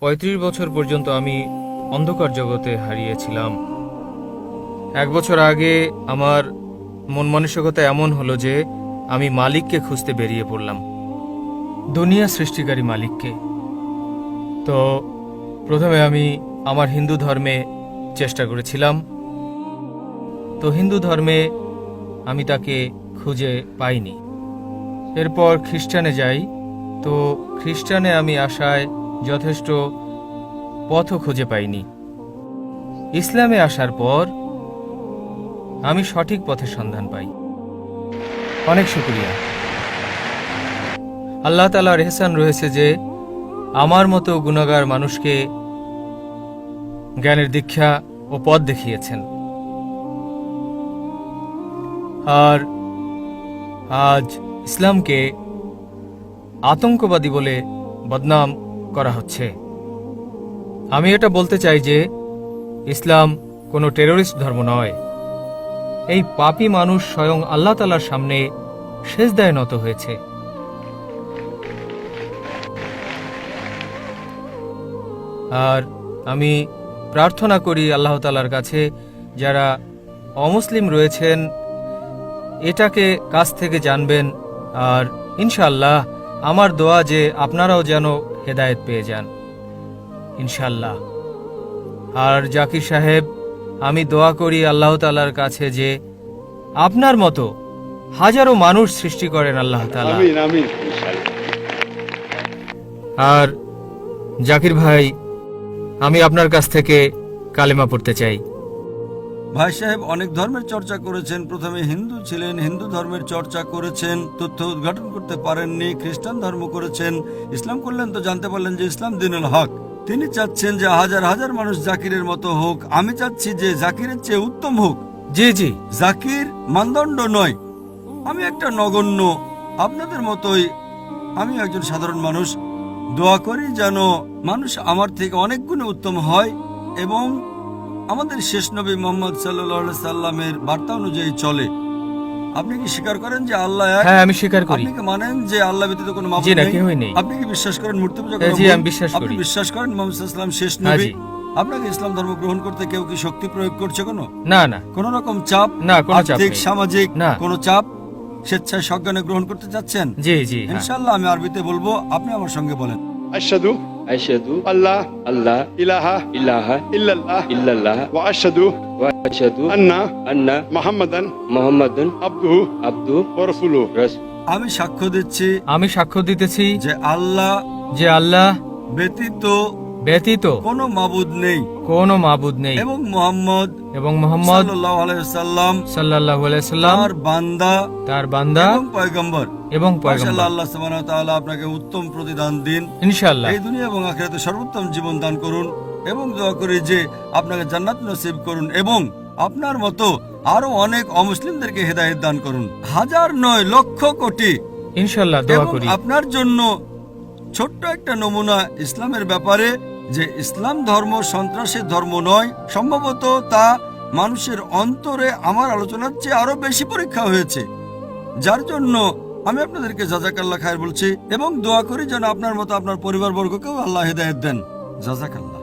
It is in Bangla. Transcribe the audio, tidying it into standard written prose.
৩৫ বছর পর্যন্ত আমি অন্ধকার জগতে হারিয়েছিলাম। ১ বছর আগে আমার মন মানসিকতা এমন হলো যে আমি মালিককে খুঁজতে বেরিয়ে পড়লাম, দুনিয়া সৃষ্টিকারী মালিককে। তো প্রথমে আমি আমার হিন্দু ধর্মে চেষ্টা করেছিলাম। তো হিন্দু ধর্মে আমি তাকে খুঁজে পাইনি। এরপর খ্রিস্টানে যাই। তো খ্রিস্টানে আমি আসায় যথেষ্ট পথও খুঁজে পাইনি। ইসলামে আসার পর আমি সঠিক পথের সন্ধান পাই। অনেক শুকরিয়া। আল্লাহ তাআলার ইহসান রয়েছে যে আমার মতো গুনাহগার মানুষকে জ্ঞানের দীক্ষা ও পথ দেখিয়েছেন। আর আজ ইসলামকে আতঙ্কবাদী বলে বদনাম করা হচ্ছে। আমি এটা বলতে চাই যে ইসলাম কোনো টেররিস্ট ধর্ম নয়। এই পাপী মানুষ স্বয়ং আল্লাহ তাআলার সামনে সেজদায় নত হয়েছে। আর আমি প্রার্থনা করি আল্লাহ তাআলার কাছে যারা অমুসলিম রয়েছেন এটাকে কাছ থেকে জানবেন। আর ইনশাআল্লাহ আমার দোয়া যে আপনারাও যেন হেদায়েত পেয়ে যান ইনশাআল্লাহ। আর জাকির সাহেব, আমি দোয়া করি আল্লাহ তাআলার কাছে যে আপনার মতো হাজারো মানুষ সৃষ্টি করেন আল্লাহ তাআলা। আমিন আমিন। আর জাকির ভাই, আমি আপনার কাছ থেকে কালেমা পড়তে চাই। ভাই সাহেব অনেক ধর্মের চর্চা করেছেন। প্রথমে হিন্দু ছিলেন, হিন্দু ধর্মের চর্চা করেছেন, তথ্য উদ্ঘাটন করতে পারেননি, খ্রিস্টান ধর্ম করেছেন, ইসলাম করলেন তো জানতে পারলেন যে ইসলাম দিনুল হক। তিনি চাচ্ছেন যে হাজার হাজার মানুষ জাকিরের মতো হোক। আমি চাচ্ছি যে জাকিরের চেয়ে উত্তম হোক। জি জি। জাকির মানদণ্ড নয়, আমি একটা নগণ্য, আপনাদের মতোই আমি একজন সাধারণ মানুষ। দোয়া করি যেন মানুষ আমার থেকে অনেক গুণে উত্তম হয় এবং আমাদের শেষ নবী মুহাম্মদ সাল্লাল্লাহু আলাইহি সাল্লামের বার্তা অনুযায়ী চলে। আপনি কি স্বীকার করেন যে আল্লাহ এক? হ্যাঁ, আমি স্বীকার করি। আপনি কি মানেন যে আল্লাহ ব্যতীত কোনো মাবুদ জি না, নেই? কেউই নেই। আপনি কি বিশ্বাস করেন মূর্তি পূজা হ্যাঁ, করা জি, ভুল? আমি বিশ্বাস আপনি করি। বিশ্বাস করেন মুহাম্মদ সাল্লাল্লাহু আলাইহি সাল্লাম শেষ হ্যাঁ, নবী? জি। আপনাকে ইসলাম ধর্ম গ্রহণ করতে কেউ কি শক্তি প্রয়োগ করছে কোনো? না না কোন রকম চাপ? না, কোনো চাপ আর্থিক নেই। সামাজিক না। কোনো চাপ? স্বেচ্ছায় সজ্ঞানে গ্রহণ করতে চাচ্ছেন? জি জি হ্যাঁ। ইনশাআল্লাহ আমি আরবিতে বলবো, আপনি আমার সঙ্গে বলেন। আশহাদু আশহাদু আল্লাহ আল্লাহ ইলাহা ইলাহা ইল্লাল্লাহ ইল্লাল্লাহ ওয়া আশহাদু ওয়া আশহাদু আন্না আন্না মুহাম্মাদান মুহাম্মাদুন আবদুহু আবদুহু ওয়া রাসূলুহু। রাসূল। আমি সাক্ষ্য দিচ্ছি আমি সাক্ষ্য দিতেছি যে আল্লাহ যে আল্লাহ ব্যতীত ব্যতীত কোনো মাবুদ নেই কোনো মাবুদ নেই এবং মুহাম্মদ এবং মুহাম্মদ সাল্লাল্লাহু আলাইহি সাল্লাম সাল্লাল্লাহু আলাইহি সাল্লাম তার বান্দা তার বান্দা এবং পয়গম্বর। এবং মাশাআল্লাহ, পয়গম্বর। আল্লাহ সুবহানাহু ওয়া তাআলা আপনাকে উত্তম প্রতিদান দিন। ইনশাআল্লাহ। এই দুনিয়া এবং আখিরাতে সর্বোত্তম জীবন দান করুন এবং দোয়া করি যে আপনাকে জান্নাত নসিব করুন এবং আপনার মতো আরো অনেক অমুসলিমদেরকে হেদায়েত দান করুন। হাজার নয়, লক্ষ কোটি। ইনশাআল্লাহ দোয়া এবং করি। আপনার জন্য ছোট্ট একটা নমুনা ইসলামের ব্যাপারে, যে ইসলাম ধর্ম সন্ত্রাসের ধর্ম নয়। সম্ভবত তা মানুষের অন্তরে আমার আলোচনার চেয়ে আরো বেশি পরীক্ষা হয়েছে, যার জন্য আমি আপনাদেরকে জাযাকাল্লাহ খায়ের বলছি এবং দোয়া করি যেন আপনার মতো আপনার পরিবারবর্গকেও আল্লাহ হেদায়েত দেন। জাযাকাল্লাহ।